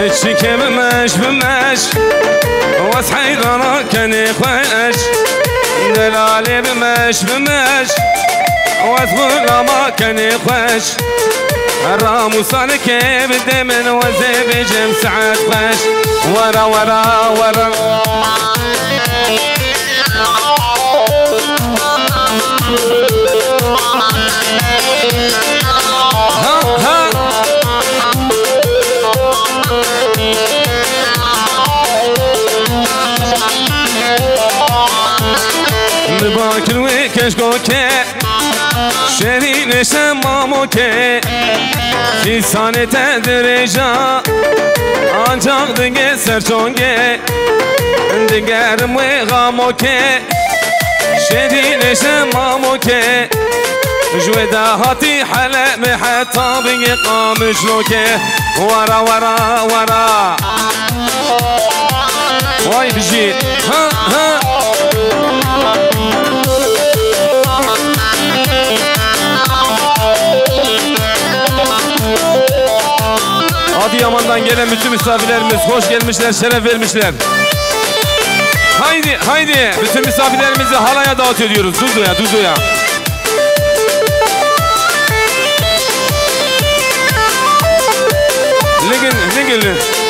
تشكي بمش وصحي غرا كان خوش دلالي بمش وصفو لما كان خوش الرام صارك بدي من وزي بجم سعد خوش ورا ورا ورا باكل ويكش قوكي شرين شماموكي في سانة تدريجا ancak dige serçonge digerim ve gamoke şedine şemamoke jweda hati halem hatta bi qamışloke wara wara wara vay biji ha ha Adıyaman'dan gelen bütün misafirlerimiz hoş gelmişler, şeref vermişler. Haydi, haydi. Bütün misafirlerimizi halaya davet ediyoruz. Duduya, Duduya. Ligin.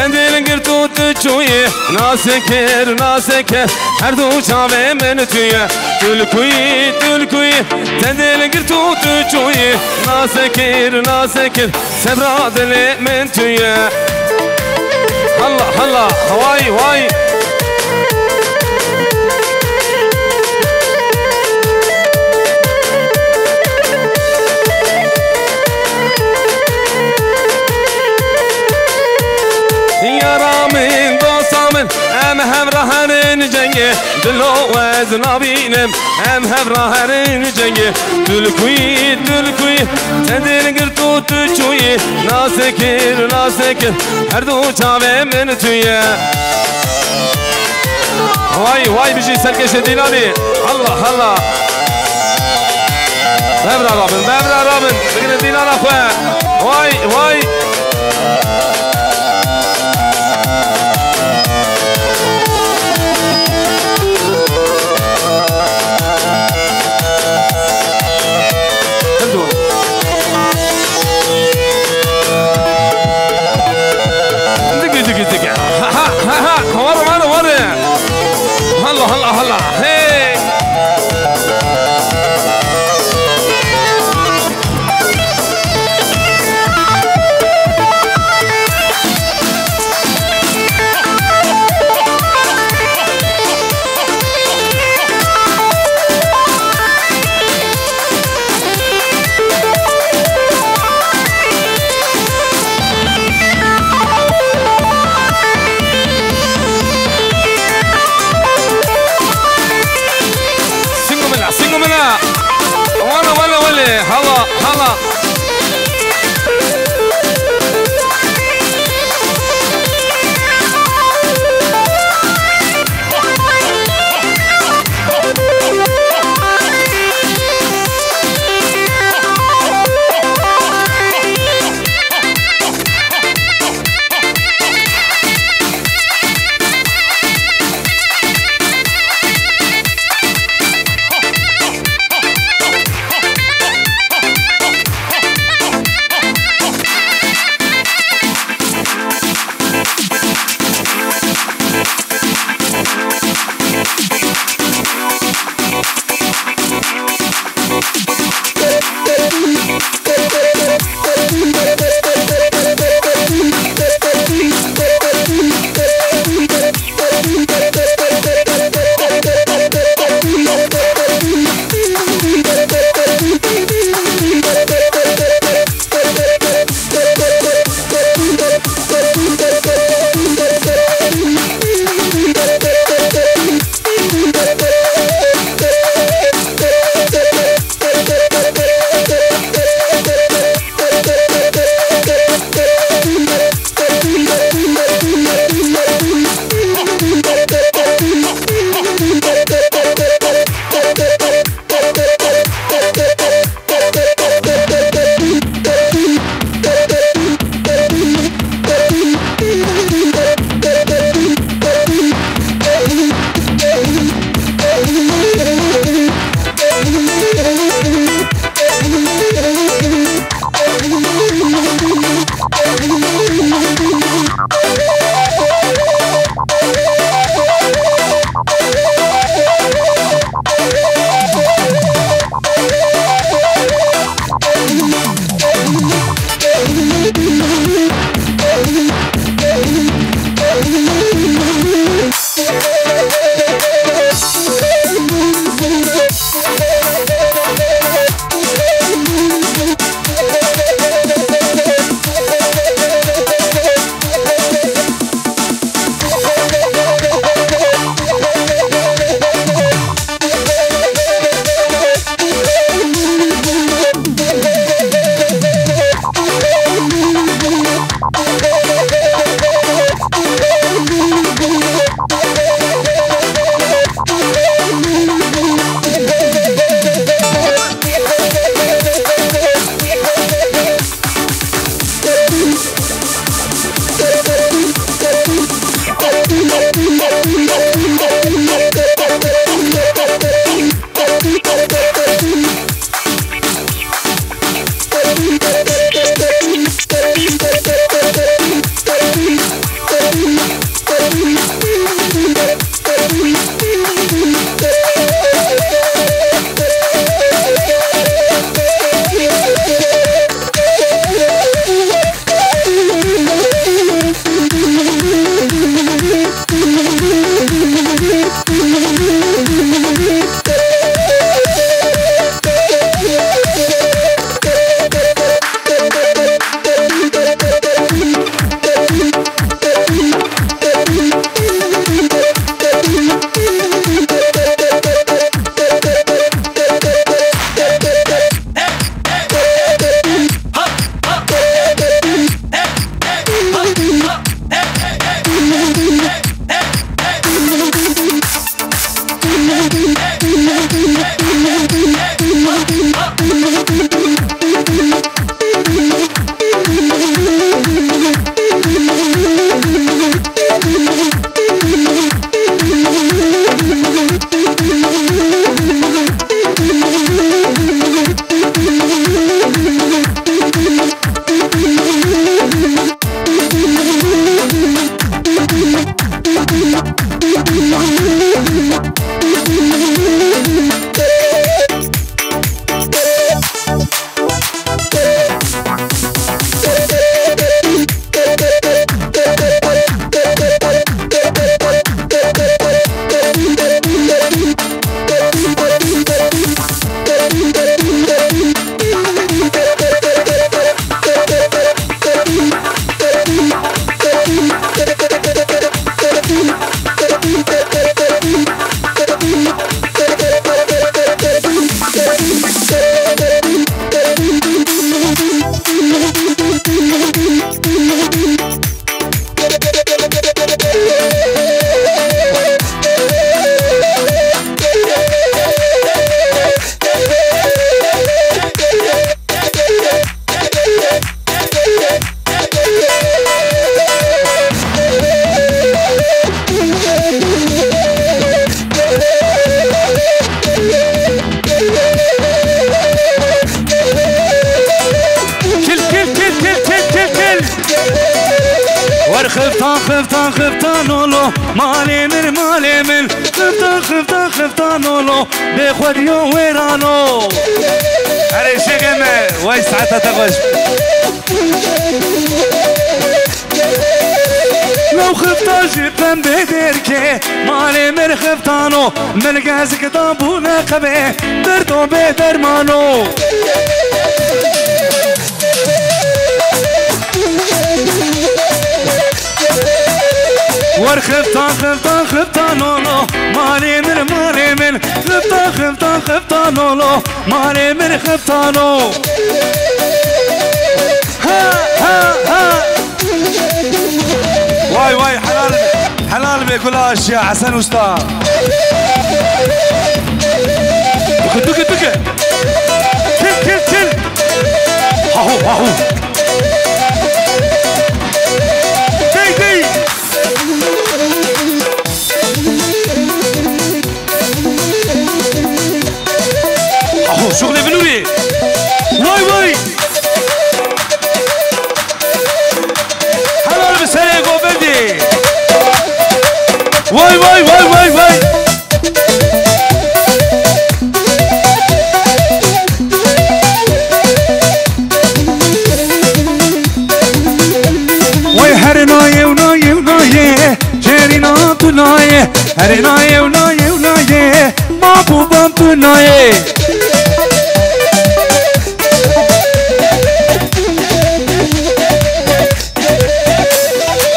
Tendilin girtu tüçüye naseker her du çave men tüye tülkuyi tendilin girtu tüçüye naseker sebra dile men tüye Allah vay Yaramın dosamın hem hevraherin cengi Dilo ve nabinem hem hevraherin cengi Tülkuyi Tendil girtu tüçüyi nasekir her du çave men tüye Vay bir şey serkeşe dilani Allah Bevra Rabin Bugün dilana koya Vay Allah hey خفتان خفتان ولو مالي من خفتان خفتان خفتان ولو بخوديو ويرانو هري شقمة واي ساعتها تغش لو خفتان جبن بدركي مالي من خفتانو من قازك طابونا قبي دردو بدرمانو ورخفتان خفتان خفتان ولو مالي من خفتان خفتان خفتان ولو مالي من خفتانو ها ها ها واي واي حلال بكل اشياء حسن استاذ دك كل هاهو دي اهو شغل بنوري واي حلال بسريق وبدي واي هرنايه ونايه جرينا تنايه هرنايه ونايه محبوبا تنايه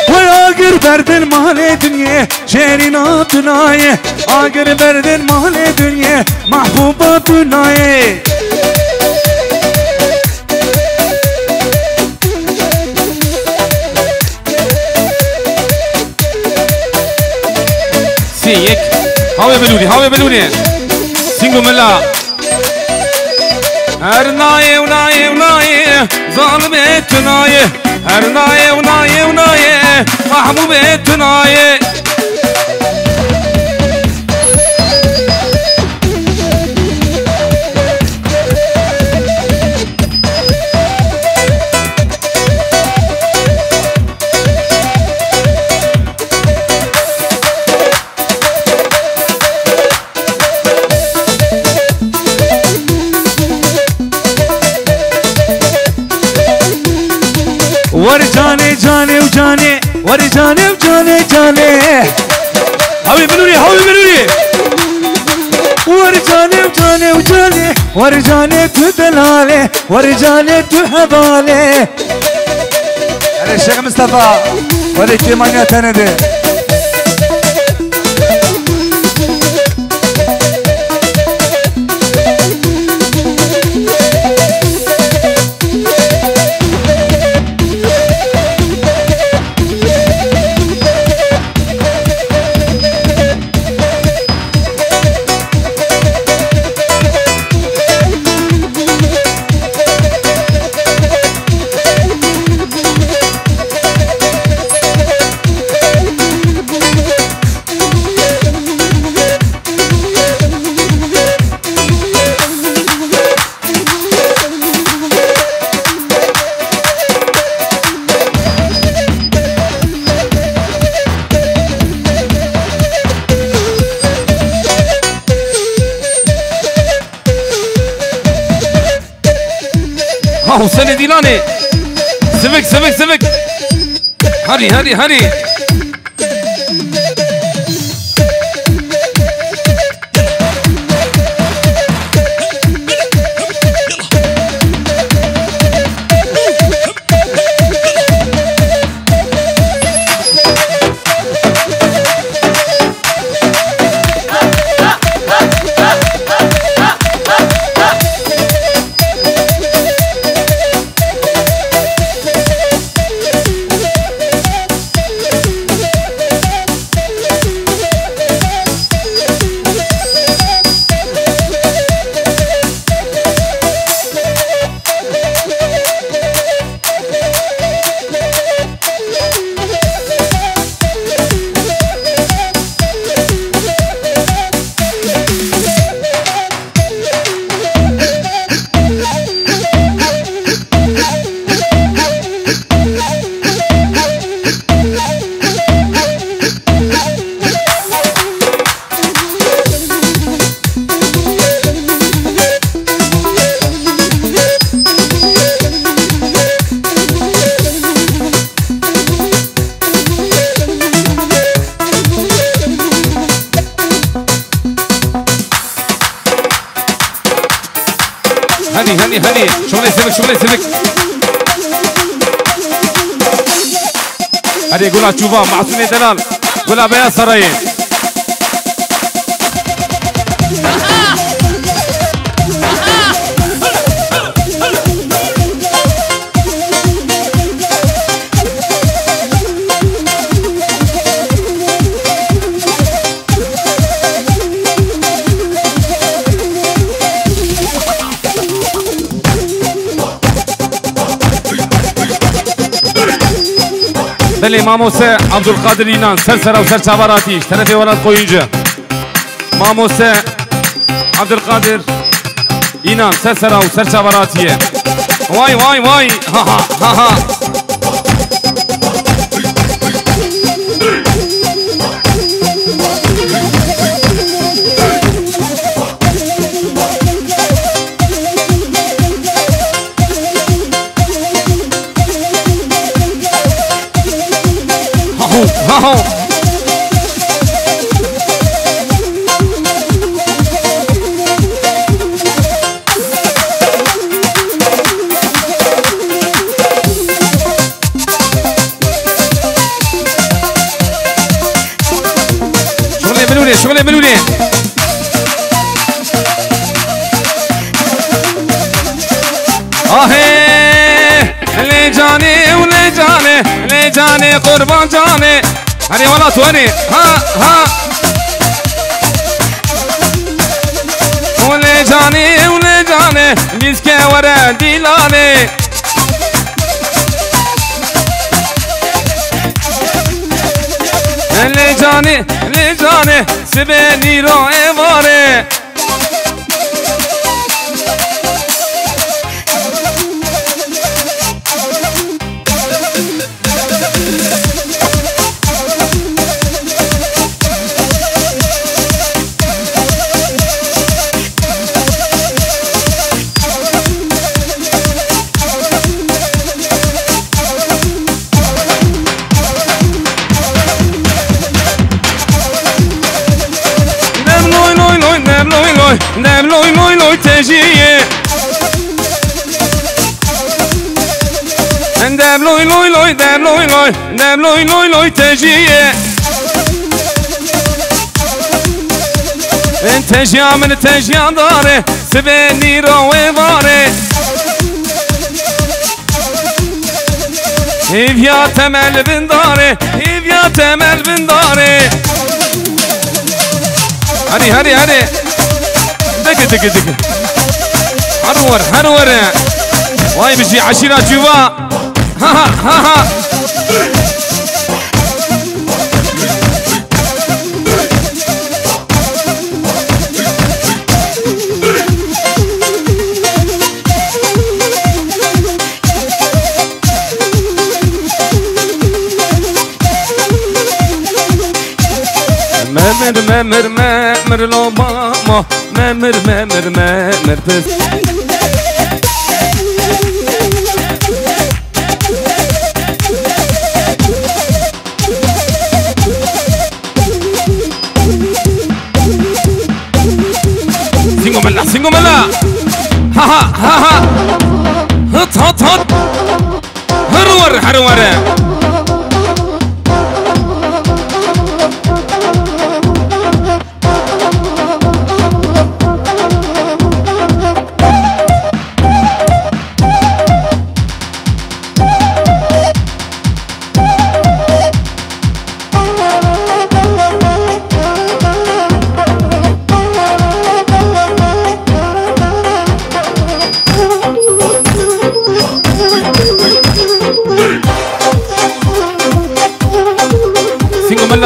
وآخر بردن مال دنيا جرينا تنايه آخر بردن مال دنيا محبوبا تنايه سيك هاوي بلوني سينجو ملا هرنايه ونايه ظالمه تنايه هرنايه ونايه محبوبه تنايه ورجاني جاني وجاني ورجاني وجاني هاوي بلوري ورجاني ورجاني تدلالي ورجاني تحبالي أنا الشيخ مصطفى وليك من يتندي هاو سنة ديلاني سبك هري هني شغلي سيبك هني قولها تشوفها معصومي دلال قولها بيا سرايين بله ماموسه عبدالقادر اینان سر و سر چاباراتیش طرف ولاد قوینجه ماموسه عبدالقادر اینان سر و سر چاباراتیه وای ها شغلي بلولي لي جاني قربان جاني هني والله تواني ها ولي جاني بيسكي ورا ديلاني لي جاني سبني رو اماره نام لوي تجيه نام لوي تجيه انت جا من تجيا داره سبني روي باره هيفيا تمل بنداره هري دق هرور واي بيجي عشيرة جوا ها مر لو ماما مر بس سينغو ملا ها هط هرور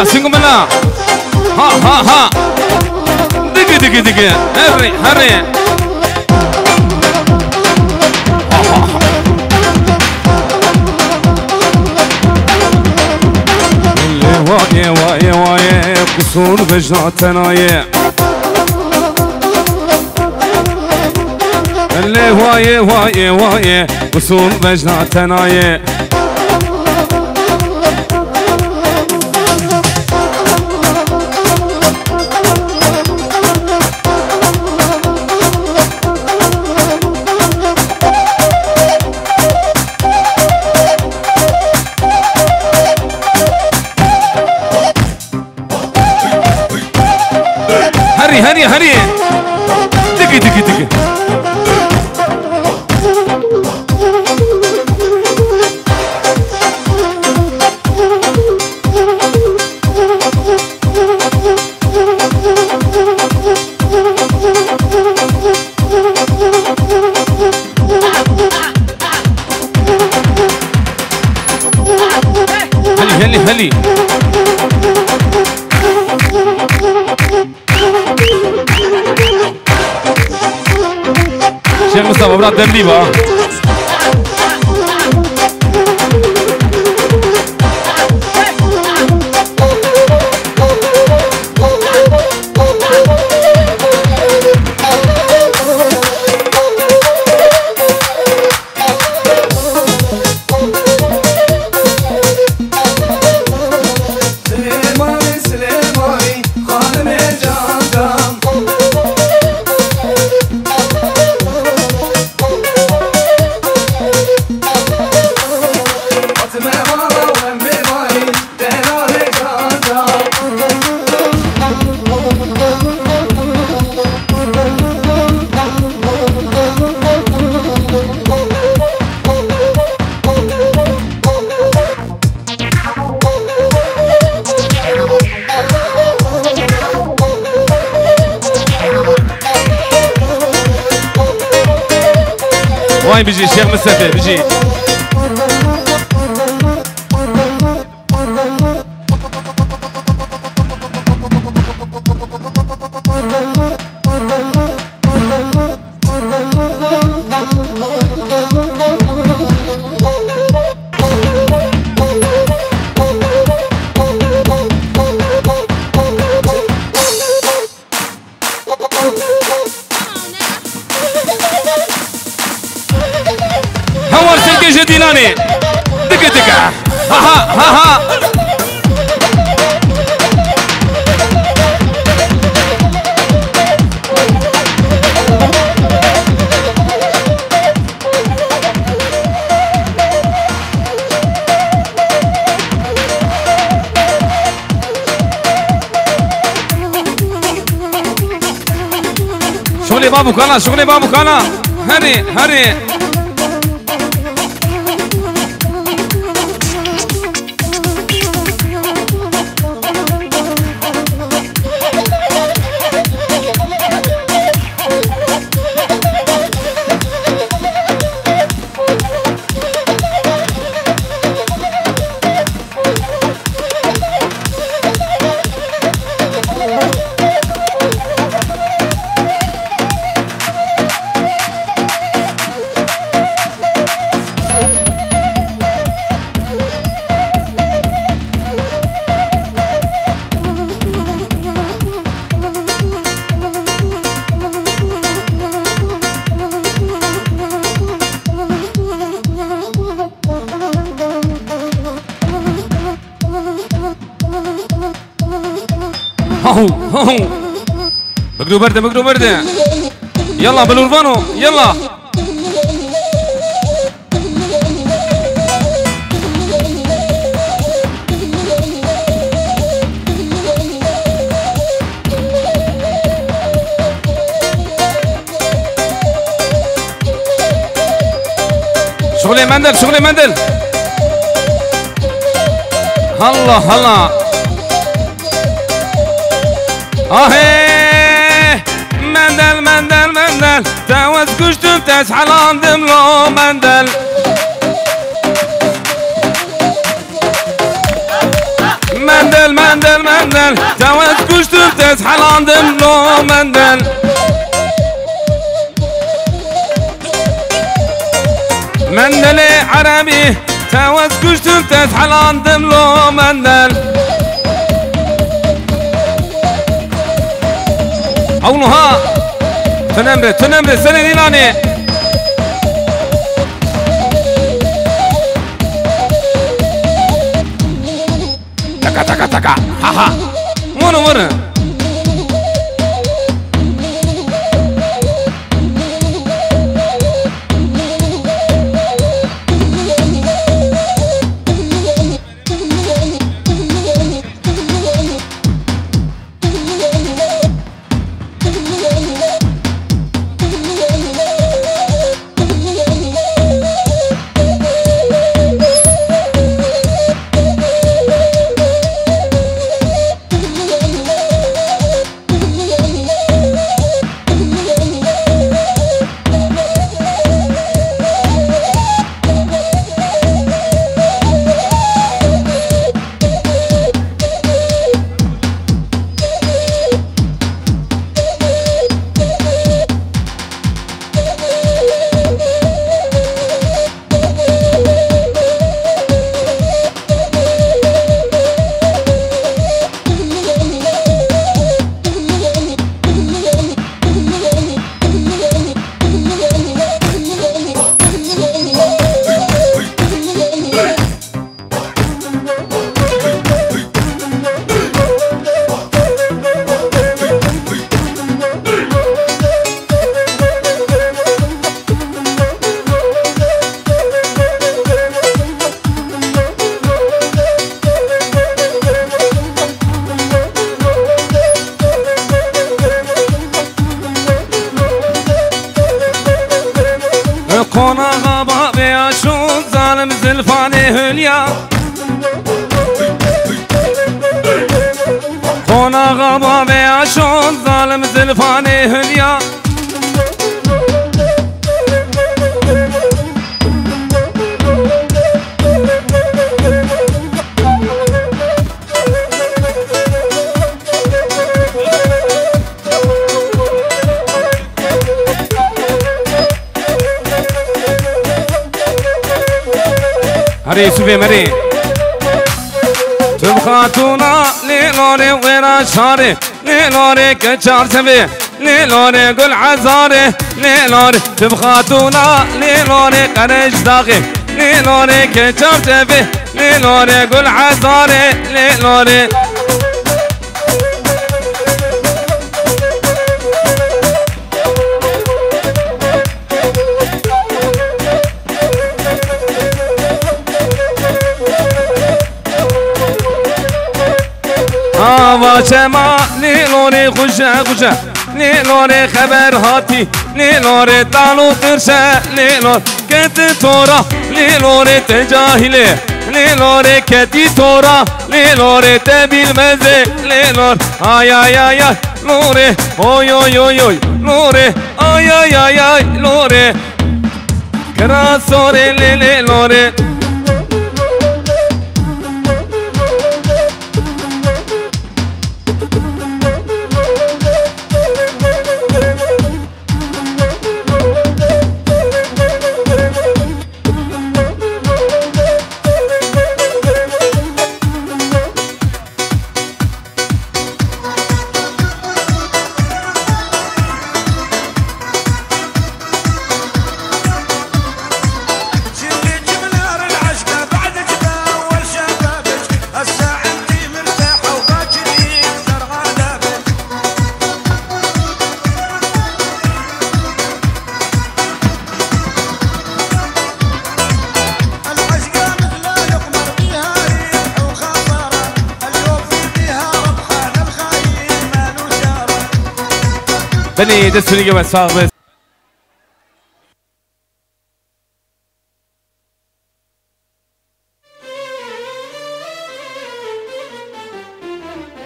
سينغو ملا ها دق هري واي قصور بجناتناي اللي واي قصور بجناتناي هني هني هني تكي تكي تكي هلي هلي شيخ مصطفى براد دمليبه وين بيجي الشيخ مصطفى بيجي هون سلكي جديلاني دقة دقة ها ها ها ها شغلي بابو كانا شغلي بابو كانا هني هني هو بقدو برده بقدو برده يلا بالورفانو يلا شغلي مندل شغلي مندل هلا هلا آهی مندل مندل مندل تاوز کشتم تاس حلاندم لو مندل مندل مندل مندل تاوز کشتم تاس حلاندم لو مندل مندل عربي تاوز کشتم تاس حلاندم لو مندل اونها تنمره سنه دیلانه تکا تکا تکا ها ها ورا خونا غابا بيا شو ظالم زلفاني هليا خونا غابا بيا شو ظالم زلفاني هليا هري سوفي مري تبخاتونا ليلوري ويرا شاري ليلوري كجار سبي ليلوري قل عزاري ليلوري تبخاتونا ليلوري قرش داغي ليلوري كجار سبي ليلوري قل عزاري ليلوري شما ليلوري خشا خشا ليلوري خبر هاتي ليلوري طالو ترشا ليلور كنت تورا ليلوري تجاهلي ليلوري كتي تورا ليلوري تبي المزي ليلور آي آي آي آي لوري اوي اوي اوي اوي لوري آي آي آي آي لوري كراسوري ليلوري بني دسوا لي بس بس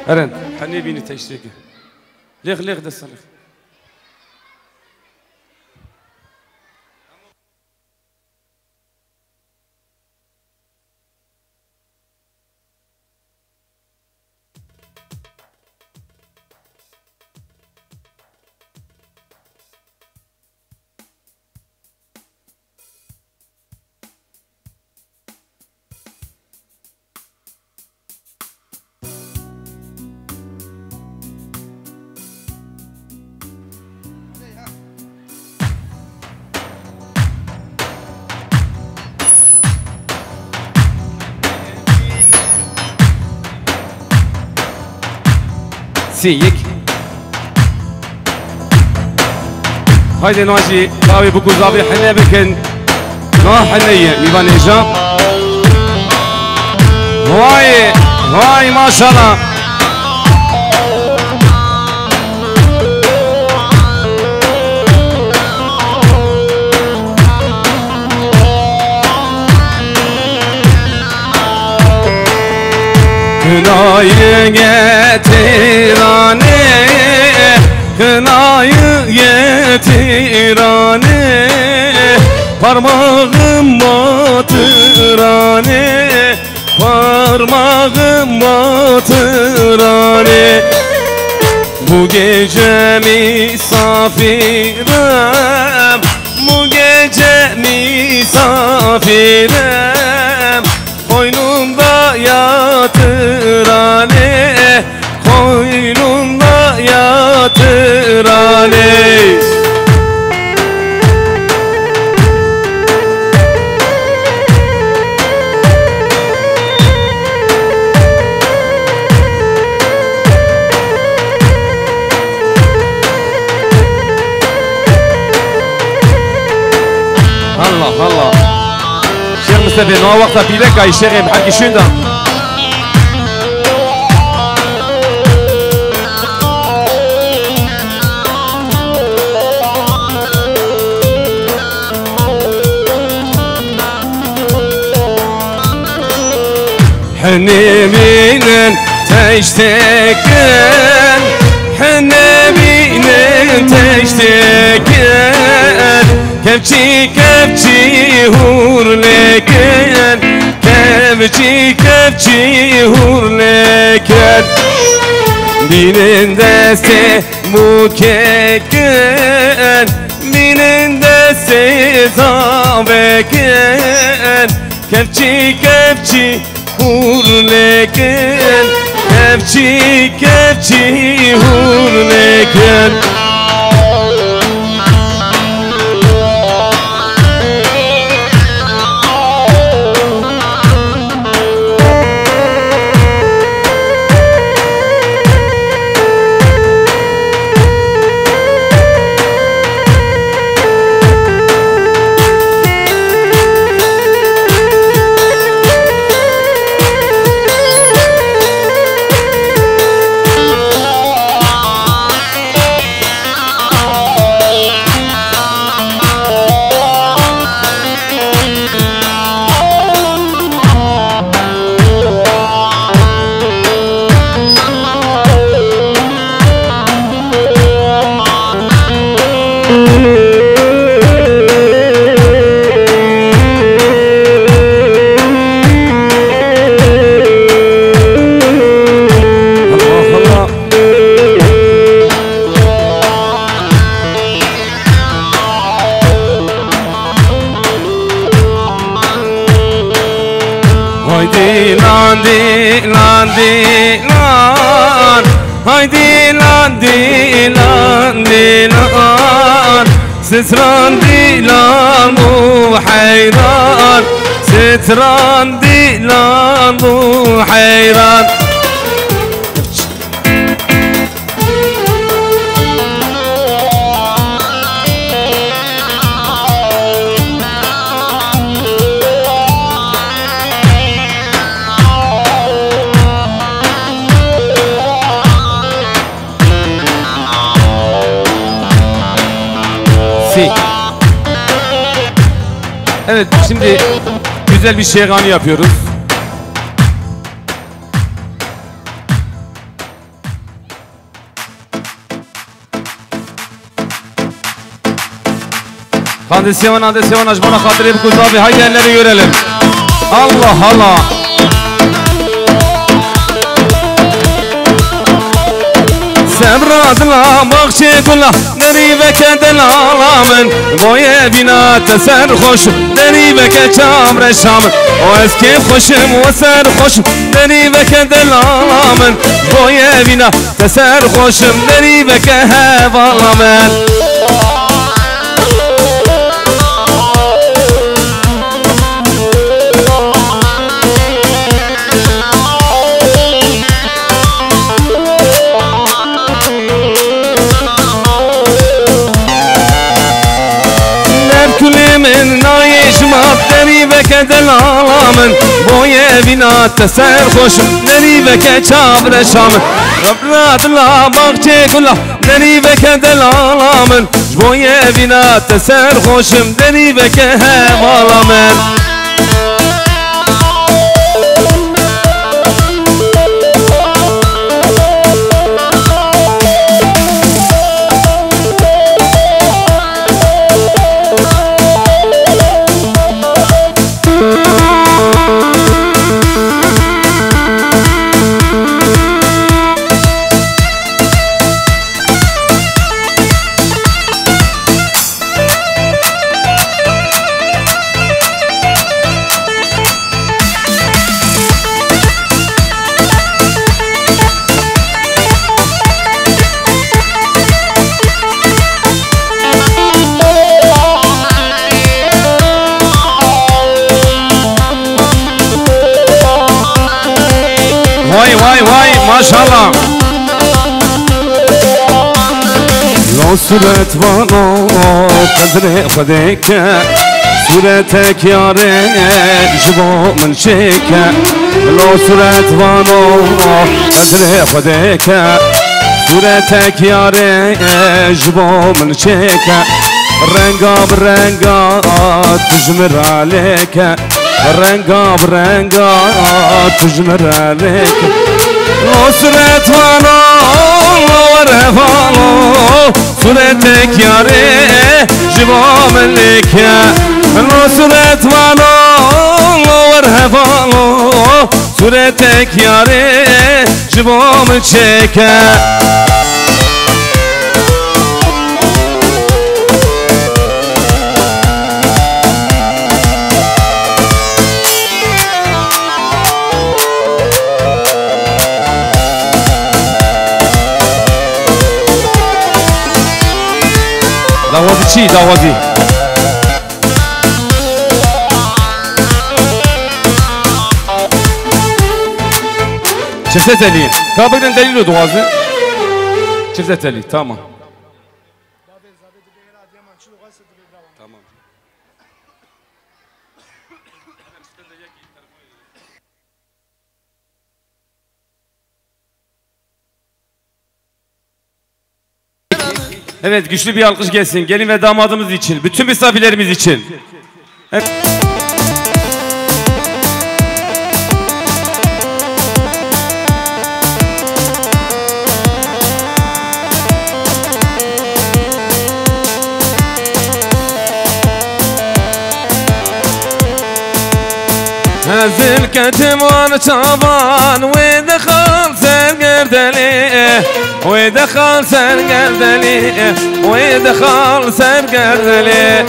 ارن حني بيني تشتكي ليغ دس ليغ سيك هايدي نواجي باوي بكو زابي حنا بكن نوح حنية ميبان إيجا هواي ما شاء الله Kınayı getir anne, kınayı getir anne, parmağım batır anne, parmağım batır anne. Bu gece misafirim, bu gece misafirim, koynumda yatır anne, koynumda yatır anne. Allah Şeyh Mustafa ne vakta bilek ay şeyhim haki şunda حنمين تشتكن حنمين تشتكن كبشي كبشي هور لكن كبشي كبشي هور لكن بینن دسته موککن بینن دسته زابکن کفچی کفچی هور لکن کفچی کفچی هور لکن ستران ديلان مو حيران ستران ديلان مو حيران Evet, şimdi güzel bir şeganı yapıyoruz. Hadi seven acmana hatırı bu kuz abi, haydi elleri görelim. Allah Allah. سبرادلا مخشي كله دريبك دلالامن بويا بنا تسر خوش دريبك چامر شام واسكي خوشم وسر خوشم دريبك دلالامن بويا بنا تسر خوشم دريبك هوالامن دلالامن بويا بنا تسر خوشم دريبك چابر شام ربرات لا باغچه كله دريبك دلالامن بويا بنا تسر خوشم دريبك هوالامن vay maşallah. Lo suret vano kadre khudeke suretek yare jbo min sheke Lo suret vano kadre khudeke suretek yare jbo min sheke Renga brenga tujmir aleke برنگا برنگا تجمر عليك نصرت وانا ورفالو صورتك يا ري جبام لك نصرت وانا ورفالو صورتك يا ري جبام لك دعوازي چی دعوازي چه تلی کابردن دلیل رو دوازه چه تلی تمام تمام Evet, güçlü bir alkış gelsin. Gelin ve damadımız için, bütün misafirlerimiz için. Evet. هزل كتمان شابان ودخل سرقردلي ودخل سرقردلي ودخل سرقردلي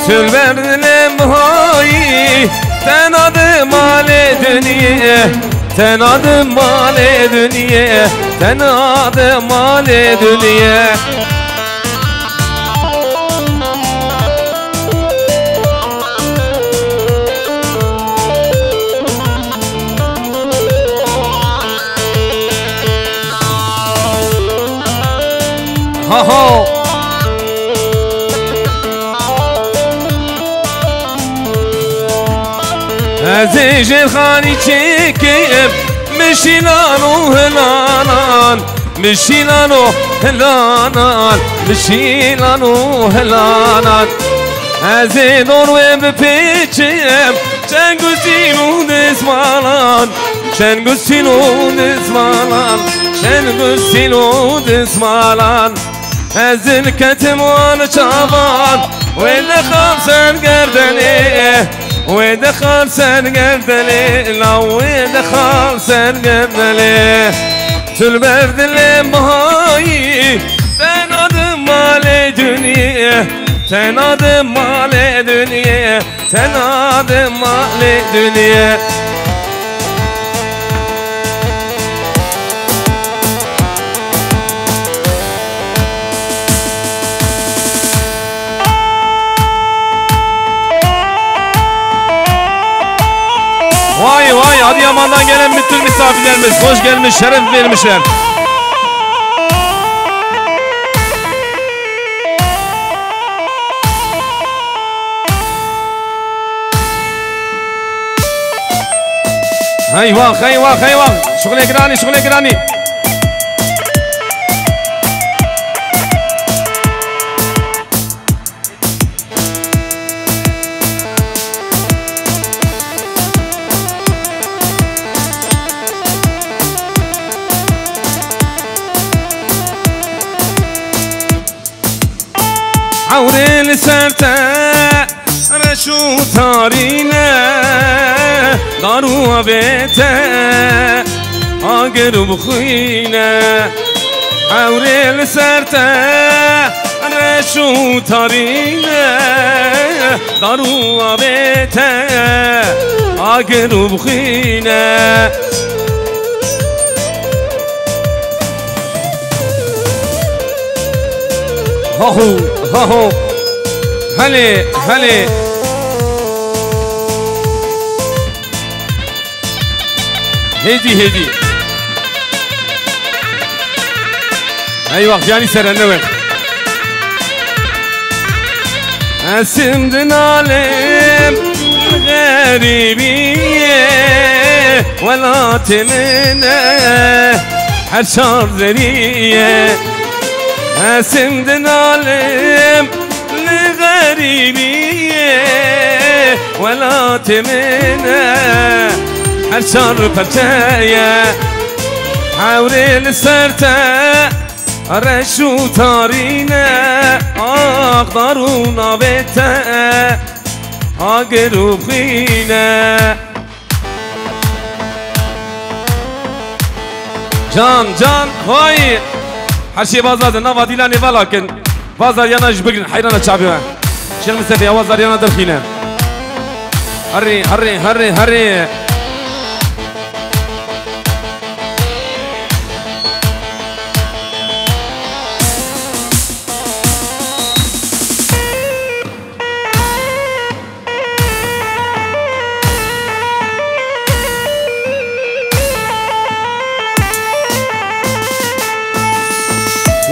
سلبردلي بهاي تنادم مال دنيا تنادم مال دنيا تنادم مال دنيا ها ها هزيج الخاني تشيكيم مشيلانو هلانان مشيلانو هلانان مشيلانو هلانان هزي دور وببيتشيم شنقوزينو دسمالان شنقوزينو دسمالان شنقوزينو دسمالان هزل كتم وانا شابان ودخل سرقردلي ودخل سرقردلي لو ودخل سرقردلي تلبرد اللي بهاي تنادم مال دنيا تنادم مال دنيا تنادم مال دنيا Vay vay Adıyaman'dan gelen bütün misafirlerimiz hoş gelmiş, şeref vermişler. Eyvah eyvah eyvah. Şugule girani şugule girani. عوري لسرته رشو تارينه دارو بيته آقر بخوينه عوري لسرته رشو تارينه دارو بيته آقر بخوينه هاهو هاهو هلي هلي هدي هدي ايوه جاني سرنوك اسمدن عالم غريبية ولا تمنى حشار ذرية اسمدن عالم لغريبية ولا تمنى حشر فرجايا حوري لسرتا رشو تارينا أقدرونا بيتا أقرب خينا جان هاي هرشي بازار نوا ديلاني ولكن بازار يانا جبقن حيرانا شعبي شيل مسافي بازار يانا درخينا هري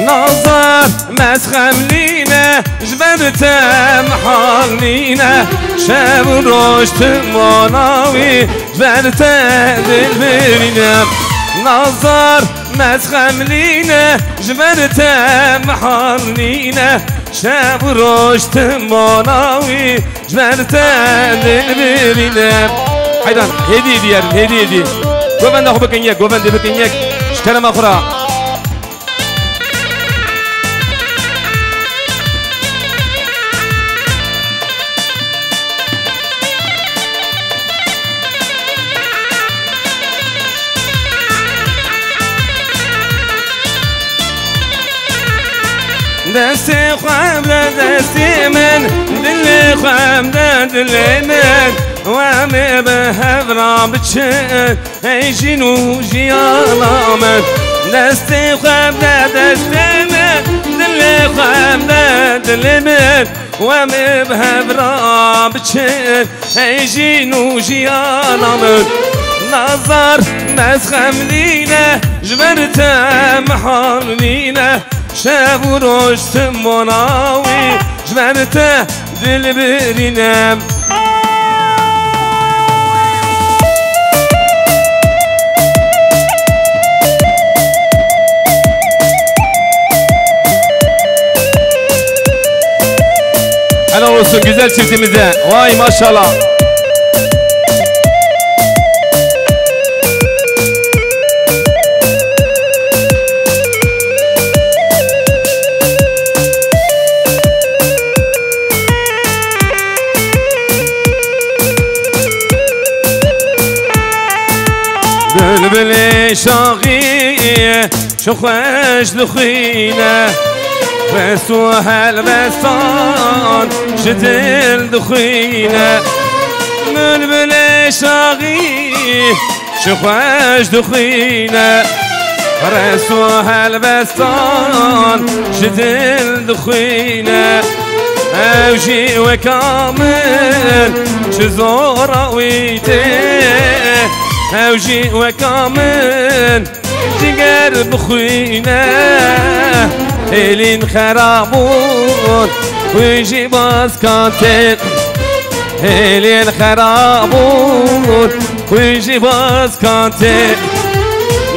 نظر مسخم لينا جبرتا محالينا شاب رشت مناوي جبرتا دلبرينا نظر مسخم لينا جبرتا محالينا شاب رشت مناوي جبرتا دلبرينا حيدان هدي ديار هدي قوبان داخو بكنيك قوبان دي بكنيك شكرا مخرا دستي خامدة دستي من دلي خامدة دلي من وامي بهب رابطشن ايشين وجيانا من دستي خامدة دستي من دلي خامدة دلي من وامي بهب رابطشن ايشين وجيانا من نظر مسخم لينا جبرتا محال لينا شاب ورشت مناوي جبرته دل برينم helal olsun güzel çiftimize. Vay maşallah. بلبل شاغي شو خوش دخينه بسو هالبستان جدل دخينه بلبل شاغي شو خوش دخينه بسو هالبستان جدل دخينه اوجي وكامل شزورة ويته اوجي وكامل جيجر بخوينا الين خرابون ويجي باسكانتين الين خرابون ويجي باسكانتين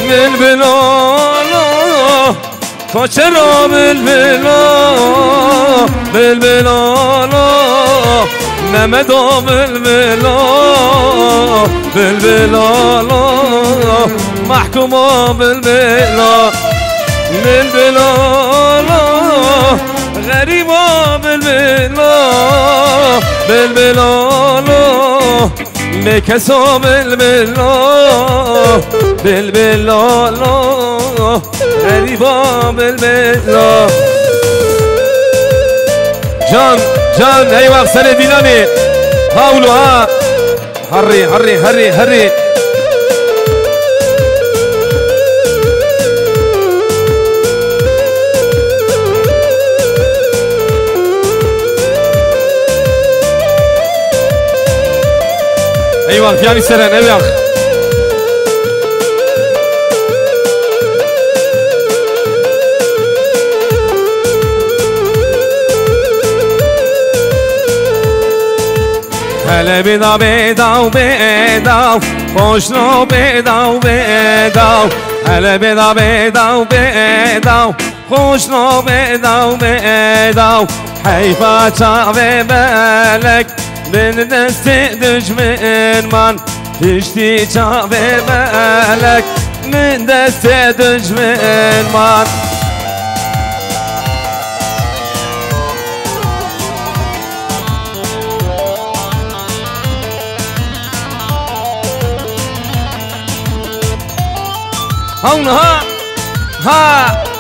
بالبلولو فاشرو بالبلولو نمدو بالبلولو محكومو بالبلولو غريبو بالبلولو مكسو بالبلولو غريبو بالبلولو جان ايوه سنة ديلاني حاولوا ها هري ايوه يعني سرن ايوه هلا بيدا خوشنو بيدا هلا بيدا خوشنو بيدا حيفا شعبي بالك من دست دشمن من تشتی چاوه ملک من دست دشمن من هون ها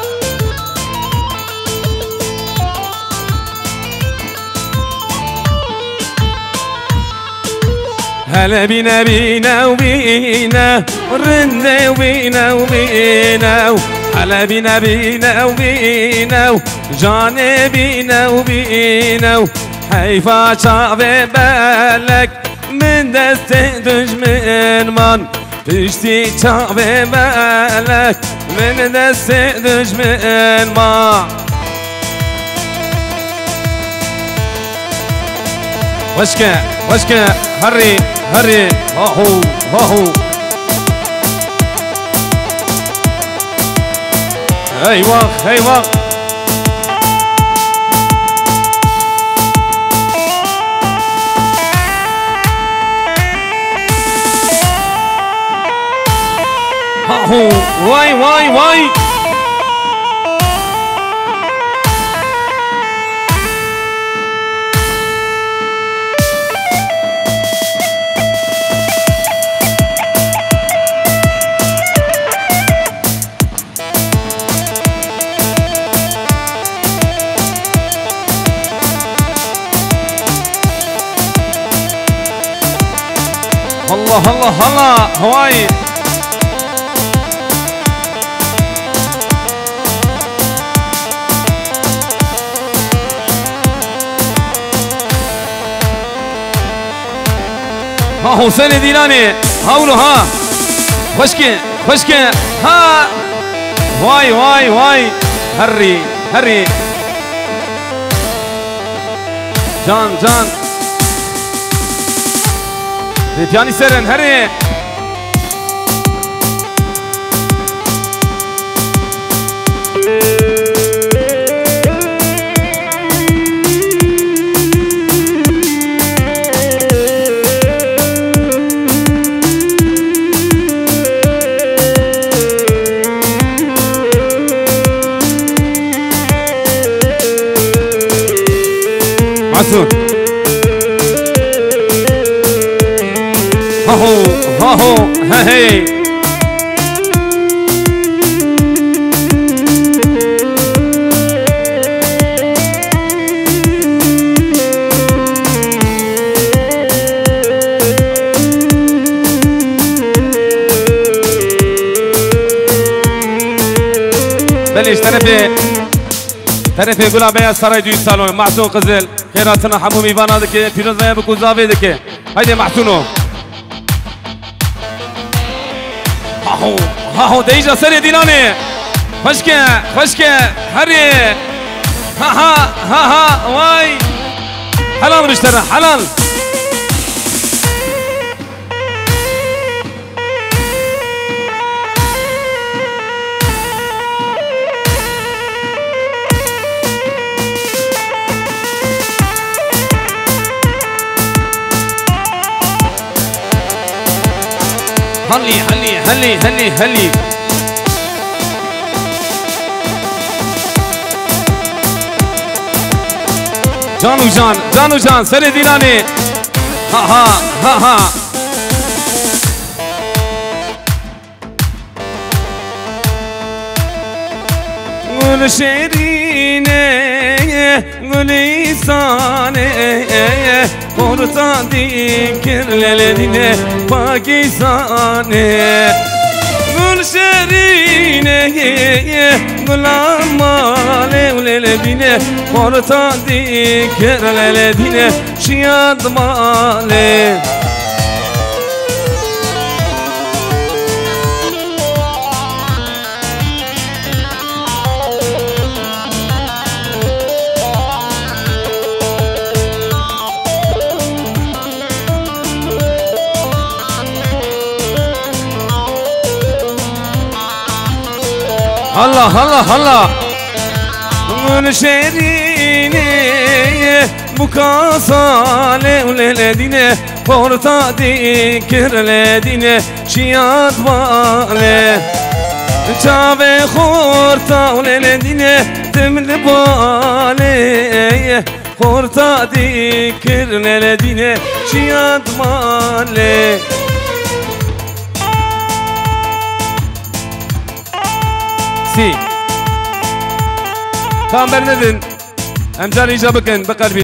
هلا بينا بينا وبينا ورنا وبينا وبينا هلا بينا بينا وبينا وجاني بينا وبينا حيفا شافي بالك من دست دشمن من تشتي شافي بالك من دست دشمن من وشكا هري هري هاهو هاهو ايوه ايوه هاهو واي واي واي الله الله الله هواي ها حسين ديلاني هاولو ها خشكي خشكي ها واي واي واي هري هري جان جان ريتياني سرن هري معسول هاهو هاهو هاهي بلش طرفي قولا بيا سراي دوي سالون معسون قزل خيراتنا حمو ميفانا دكي فيروز بيا بكو زافي دكي هيدي معسونو هاهو هاهو ديجا سري ديناني خشكة هري ها واي حلال مشترى حلال هلي جانو جان سري ديناني ها قول شيريني قولي صاني قرطان ديكر للديني باكستاني قول شيريني قول عمالي وللديني قرطان ديكر للديني شياد مالي هلا من شيريني بكاسالي وللدينه خورتا ديكر لدينه شياد بالي شابي خورتا وللدينه تمل بالي خورتا ديكر لدينه شياد بالي سي كان برندن امجار ايجا بكن بقلبي